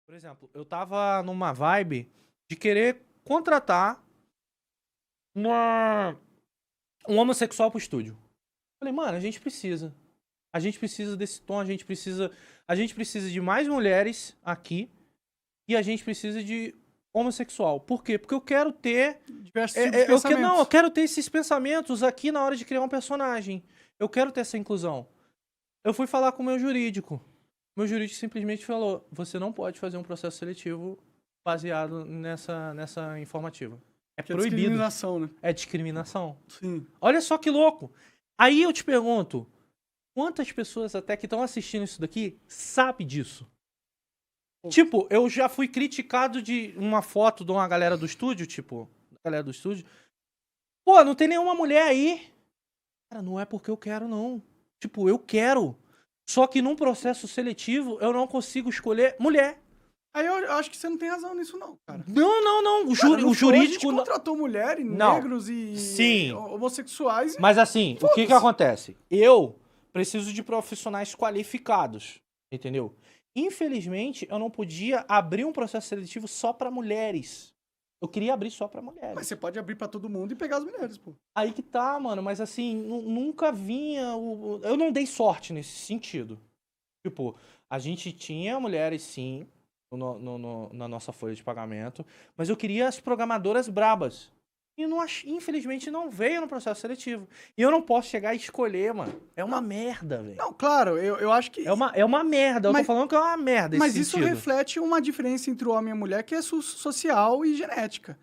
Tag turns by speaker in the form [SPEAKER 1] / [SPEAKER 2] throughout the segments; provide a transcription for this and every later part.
[SPEAKER 1] Por exemplo, eu tava numa vibe de querer contratar uma, um homossexual pro estúdio. Falei, mano, a gente precisa. A gente precisa desse tom, a gente precisa de mais mulheres aqui e a gente precisa de homossexual. Por quê? Porque eu quero ter
[SPEAKER 2] Diversos tipos de pensamentos.
[SPEAKER 1] eu quero ter esses pensamentos aqui na hora de criar um personagem. Eu quero ter essa inclusão. Eu fui falar com o meu jurídico. Meu jurídico simplesmente falou: você não pode fazer um processo seletivo baseado nessa informativa. É
[SPEAKER 2] Que é
[SPEAKER 1] proibido.
[SPEAKER 2] discriminação, né?
[SPEAKER 1] É discriminação.
[SPEAKER 2] Sim.
[SPEAKER 1] Olha só que louco. Aí eu te pergunto, quantas pessoas até que estão assistindo isso daqui sabem disso? Tipo, eu já fui criticado de uma foto de uma galera do estúdio, tipo, da galera do estúdio. Pô, não tem nenhuma mulher aí. Cara, não é porque eu quero, não. Tipo, eu quero. Só que num processo seletivo, eu não consigo escolher mulher.
[SPEAKER 2] Aí eu acho que você não tem razão nisso, não, cara.
[SPEAKER 1] Não. O,
[SPEAKER 2] Cara,
[SPEAKER 1] o jurídico.
[SPEAKER 2] A gente contratou mulheres,
[SPEAKER 1] Não.
[SPEAKER 2] negros e
[SPEAKER 1] Sim.
[SPEAKER 2] homossexuais.
[SPEAKER 1] Mas assim, o que acontece? Eu preciso de profissionais qualificados, entendeu? Infelizmente, eu não podia abrir um processo seletivo só pra mulheres. Eu queria abrir só pra mulheres.
[SPEAKER 2] Mas você pode abrir pra todo mundo e pegar as mulheres, pô.
[SPEAKER 1] Aí que tá, mano, mas assim, nunca vinha. Eu não dei sorte nesse sentido. Tipo, a gente tinha mulheres, sim, na nossa folha de pagamento, mas eu queria as programadoras brabas. E não infelizmente não veio no processo seletivo. E eu não posso chegar e escolher, mano. É uma merda, velho.
[SPEAKER 2] Não, claro, eu acho que...
[SPEAKER 1] É uma merda. Eu tô falando que é uma merda esse
[SPEAKER 2] Mas isso
[SPEAKER 1] sentido.
[SPEAKER 2] reflete uma diferença entre o homem e a mulher que é social e genética.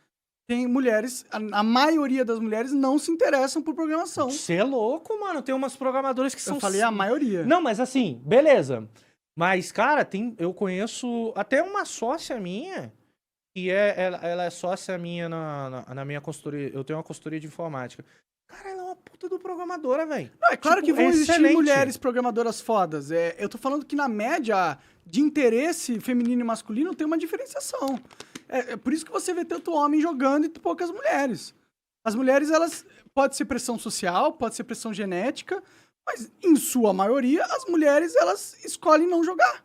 [SPEAKER 2] Tem mulheres, a maioria das mulheres não se interessam por programação.
[SPEAKER 1] Você é louco, mano. Tem umas programadoras que são...
[SPEAKER 2] Eu falei a maioria.
[SPEAKER 1] Não, mas assim, beleza. Mas, cara, eu conheço até uma sócia minha, que ela é sócia minha na minha consultoria. Eu tenho uma consultoria de informática. Cara, ela é uma puta do programadora, velho.
[SPEAKER 2] É claro que vão existir
[SPEAKER 1] excelente.
[SPEAKER 2] mulheres programadoras fodas. Eu tô falando que na média de interesse feminino e masculino tem uma diferenciação. É por isso que você vê tanto homem jogando e poucas mulheres. As mulheres, elas... Pode ser pressão social, pode ser pressão genética, mas em sua maioria, as mulheres, elas escolhem não jogar.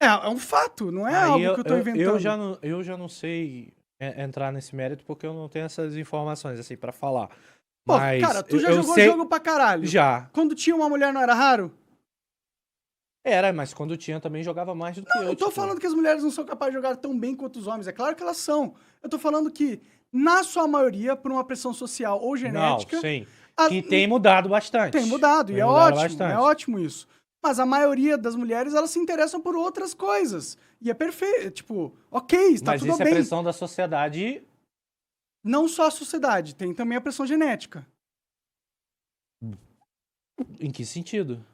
[SPEAKER 2] É um fato, não é algo que eu tô inventando.
[SPEAKER 1] Eu já não sei entrar nesse mérito porque eu não tenho essas informações, assim, pra falar.
[SPEAKER 2] Pô,
[SPEAKER 1] mas
[SPEAKER 2] cara, tu já jogou jogo pra caralho.
[SPEAKER 1] Já.
[SPEAKER 2] Quando tinha uma mulher não era raro?
[SPEAKER 1] Era, mas quando tinha também jogava mais do que eu.
[SPEAKER 2] Não tô falando que as mulheres não são capazes de jogar tão bem quanto os homens. É claro que elas são. Eu tô falando que, na sua maioria, por uma pressão social ou genética...
[SPEAKER 1] Não, sim. Que tem mudado bastante.
[SPEAKER 2] Tem mudado, e é ótimo. É ótimo isso. Mas a maioria das mulheres, elas se interessam por outras coisas. E é perfeito. Tipo, ok, está tudo bem.
[SPEAKER 1] Mas isso é pressão da sociedade...
[SPEAKER 2] Não só a sociedade, tem também a pressão genética.
[SPEAKER 1] Em que sentido?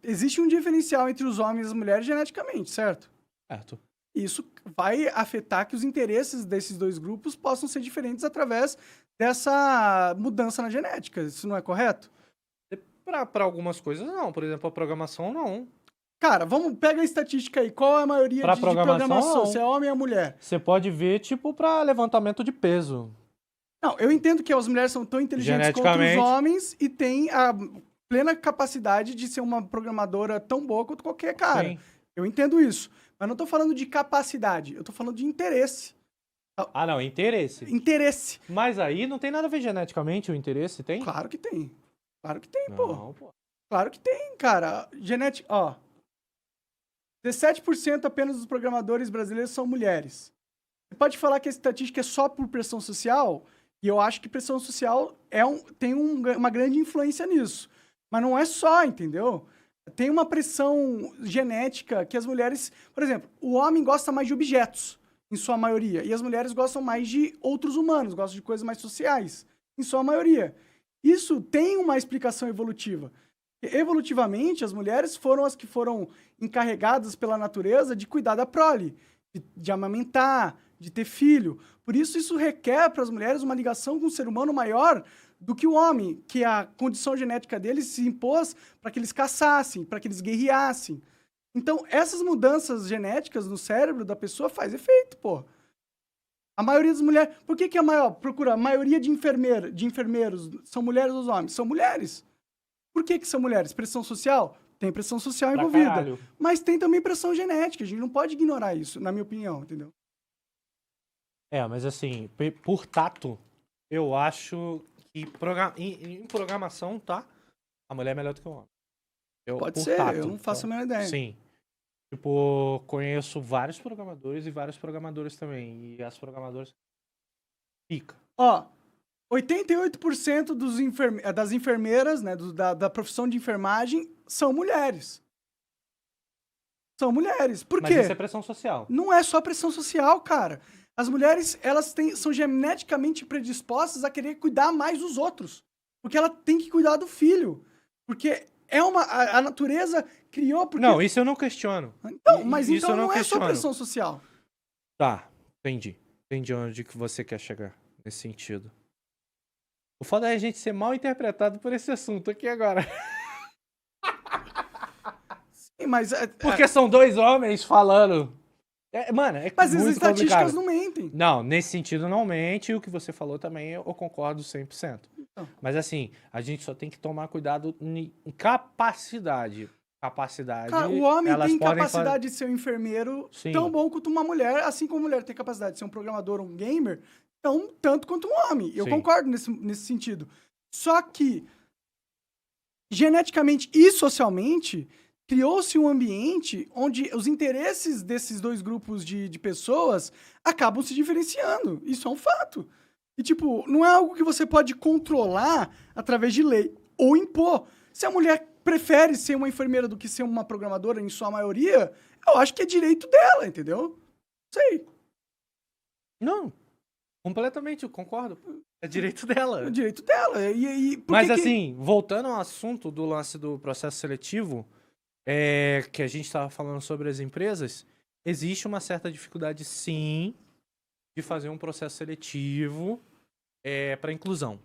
[SPEAKER 2] Existe um diferencial entre os homens e as mulheres geneticamente, certo?
[SPEAKER 1] Certo.
[SPEAKER 2] Isso vai afetar que os interesses desses dois grupos possam ser diferentes através dessa mudança na genética. Isso não é correto?
[SPEAKER 1] Pra algumas coisas, não. Por exemplo, a programação, não.
[SPEAKER 2] Cara, pega a estatística aí. Qual é a maioria de programação?
[SPEAKER 1] Não.
[SPEAKER 2] Se é homem ou mulher?
[SPEAKER 1] Você pode ver, tipo, pra levantamento de peso.
[SPEAKER 2] Não, eu entendo que as mulheres são tão inteligentes quanto os homens e têm a plena capacidade de ser uma programadora tão boa quanto qualquer cara. Sim. Eu entendo isso. Mas não tô falando de capacidade, eu tô falando de interesse.
[SPEAKER 1] Ah, não, interesse.
[SPEAKER 2] Interesse.
[SPEAKER 1] Mas aí não tem nada a ver geneticamente o interesse, tem?
[SPEAKER 2] Claro que tem. Claro que tem, pô. Claro que tem, cara. Genética, ó. 17% apenas dos programadores brasileiros são mulheres. Você pode falar que a estatística é só por pressão social, e eu acho que pressão social tem uma grande influência nisso. Mas não é só, entendeu? Tem uma pressão genética que as mulheres... Por exemplo, o homem gosta mais de objetos, em sua maioria, e as mulheres gostam mais de outros humanos, gostam de coisas mais sociais, em sua maioria. Isso tem uma explicação evolutiva. Evolutivamente, as mulheres foram as que foram encarregadas pela natureza de cuidar da prole, de amamentar, de ter filho. Por isso requer para as mulheres uma ligação com o ser humano maior do que o homem, que a condição genética deles se impôs para que eles caçassem, para que eles guerreassem. Então, essas mudanças genéticas no cérebro da pessoa faz efeito, pô. A maioria das mulheres... Por que a maior? Procura, a maioria de enfermeiros são mulheres ou homens? São mulheres. Por que são mulheres? Pressão social? Tem pressão social
[SPEAKER 1] Pra
[SPEAKER 2] envolvida.
[SPEAKER 1] caralho.
[SPEAKER 2] Mas tem também pressão genética. A gente não pode ignorar isso, na minha opinião, entendeu?
[SPEAKER 1] Mas assim, por tato, eu acho que em programação, tá? A mulher é melhor do que o homem.
[SPEAKER 2] Pode
[SPEAKER 1] por
[SPEAKER 2] ser,
[SPEAKER 1] tato,
[SPEAKER 2] eu não faço a menor ideia.
[SPEAKER 1] Sim. Tipo, conheço vários programadores e vários programadores também. E as programadoras fica.
[SPEAKER 2] Ó, 88% das enfermeiras, né, da profissão de enfermagem, são mulheres. São mulheres. Por quê?
[SPEAKER 1] Mas isso é pressão social.
[SPEAKER 2] Não é só pressão social, cara. As mulheres, elas são geneticamente predispostas a querer cuidar mais dos outros. Porque ela tem que cuidar do filho. Porque a natureza criou... Porque...
[SPEAKER 1] Não, isso eu não questiono.
[SPEAKER 2] Então, mas
[SPEAKER 1] isso
[SPEAKER 2] então
[SPEAKER 1] eu
[SPEAKER 2] não é só
[SPEAKER 1] questiono.
[SPEAKER 2] pressão social.
[SPEAKER 1] Tá, entendi. Entendi onde que você quer chegar nesse sentido. O foda é a gente ser mal interpretado por esse assunto aqui agora.
[SPEAKER 2] Sim, mas...
[SPEAKER 1] Porque são dois homens falando. Mano, é
[SPEAKER 2] mas as
[SPEAKER 1] muito
[SPEAKER 2] estatísticas
[SPEAKER 1] complicado.
[SPEAKER 2] não mentem.
[SPEAKER 1] Não, nesse sentido não mente. E o que você falou também eu concordo 100%.
[SPEAKER 2] Então.
[SPEAKER 1] Mas assim, a gente só tem que tomar cuidado em capacidade. Capacidade.
[SPEAKER 2] Cara, o homem
[SPEAKER 1] elas
[SPEAKER 2] tem
[SPEAKER 1] podem
[SPEAKER 2] capacidade de ser um enfermeiro
[SPEAKER 1] Sim.
[SPEAKER 2] tão bom quanto uma mulher, assim como a mulher tem capacidade de ser um programador ou um gamer, tanto quanto um homem. Eu
[SPEAKER 1] Sim.
[SPEAKER 2] concordo nesse sentido. Só que, geneticamente e socialmente, criou-se um ambiente onde os interesses desses dois grupos de pessoas acabam se diferenciando. Isso é um fato. E, tipo, não é algo que você pode controlar através de lei ou impor. Se a mulher prefere ser uma enfermeira do que ser uma programadora, em sua maioria, eu acho que é direito dela, entendeu? Sei.
[SPEAKER 1] Não, completamente, eu concordo. É direito dela.
[SPEAKER 2] É o direito dela.
[SPEAKER 1] Mas assim, voltando ao assunto do lance do processo seletivo, que a gente estava falando sobre as empresas, existe uma certa dificuldade, sim, de fazer um processo seletivo para inclusão.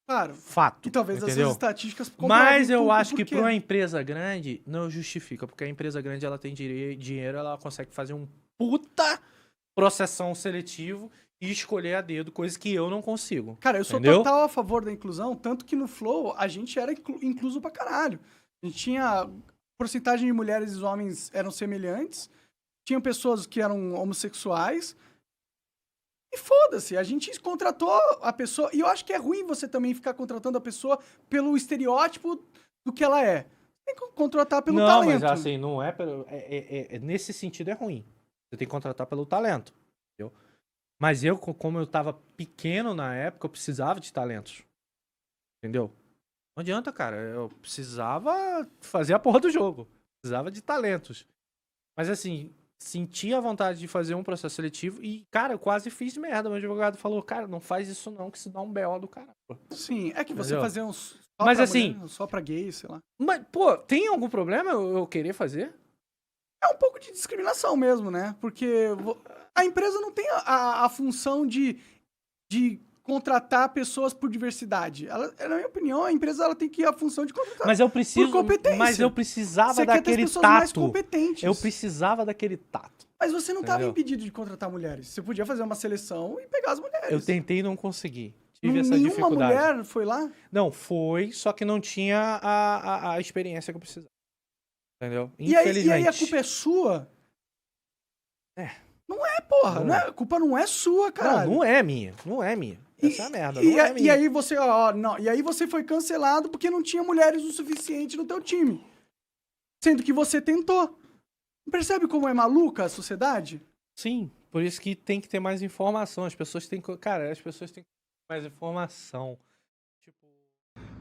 [SPEAKER 2] Claro.
[SPEAKER 1] Fato.
[SPEAKER 2] E talvez
[SPEAKER 1] entendeu?
[SPEAKER 2] essas estatísticas
[SPEAKER 1] Mas eu
[SPEAKER 2] comprovem
[SPEAKER 1] acho que
[SPEAKER 2] por quê.
[SPEAKER 1] para uma empresa grande não justifica, porque a empresa grande ela tem dinheiro, ela consegue fazer um puta processão seletivo e escolher a dedo, coisa que eu não consigo.
[SPEAKER 2] Cara, eu sou
[SPEAKER 1] entendeu?
[SPEAKER 2] total a favor da inclusão, tanto que no Flow a gente era incluso pra caralho. A gente tinha porcentagem de mulheres e homens eram semelhantes, tinha pessoas que eram homossexuais. E foda-se, a gente contratou a pessoa. E eu acho que é ruim você também ficar contratando a pessoa pelo estereótipo do que ela é. Tem que contratar pelo talento.
[SPEAKER 1] Mas assim, não é pelo. Nesse sentido é ruim. Você tem que contratar pelo talento. Entendeu? Mas eu, como eu tava pequeno na época, eu precisava de talentos. Entendeu? Não adianta, cara. Eu precisava fazer a porra do jogo. Precisava de talentos. Mas assim, senti a vontade de fazer um processo seletivo e, cara, eu quase fiz merda. Meu advogado falou, cara, não faz isso não, que isso dá um BO do caralho.
[SPEAKER 2] Sim, é que você
[SPEAKER 1] Entendeu?
[SPEAKER 2] fazer uns...
[SPEAKER 1] Mas assim...
[SPEAKER 2] mulher, só pra gay, sei lá.
[SPEAKER 1] Mas, pô, tem algum problema eu querer fazer?
[SPEAKER 2] É um pouco de discriminação mesmo, né? Porque a empresa não tem a função de contratar pessoas por diversidade. Na minha opinião, a empresa ela tem que ir a função de contratar
[SPEAKER 1] Mas eu preciso,
[SPEAKER 2] por competência.
[SPEAKER 1] mas eu precisava
[SPEAKER 2] Você quer ter as
[SPEAKER 1] daquele
[SPEAKER 2] pessoas mais
[SPEAKER 1] tato.
[SPEAKER 2] competentes.
[SPEAKER 1] Eu precisava daquele tato.
[SPEAKER 2] Mas você não estava
[SPEAKER 1] Entendeu?
[SPEAKER 2] impedido de contratar mulheres. Você podia fazer uma seleção e pegar as mulheres.
[SPEAKER 1] Eu tentei e não consegui. Tive essa
[SPEAKER 2] Nenhuma
[SPEAKER 1] dificuldade.
[SPEAKER 2] mulher foi lá?
[SPEAKER 1] Não, foi, só que não tinha a experiência que eu precisava. Entendeu?
[SPEAKER 2] E aí
[SPEAKER 1] Infelizmente.
[SPEAKER 2] a culpa é sua?
[SPEAKER 1] É.
[SPEAKER 2] Não é, porra.
[SPEAKER 1] Não é.
[SPEAKER 2] A culpa não é sua, cara.
[SPEAKER 1] Não é minha. Não é minha. Essa é a merda. Não é minha.
[SPEAKER 2] E aí você, e aí você foi cancelado porque não tinha mulheres o suficiente no teu time. Sendo que você tentou. Percebe como é maluca a sociedade?
[SPEAKER 1] Sim, por isso que tem que ter mais informação. As pessoas têm que... Cara, as pessoas têm que ter mais informação. Tipo...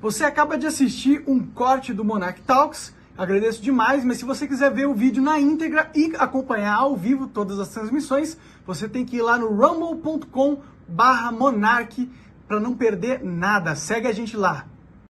[SPEAKER 2] Você acaba de assistir um corte do Monarch Talks. Agradeço demais, mas se você quiser ver o vídeo na íntegra e acompanhar ao vivo todas as transmissões, você tem que ir lá no rumble.com/monarch para não perder nada. Segue a gente lá.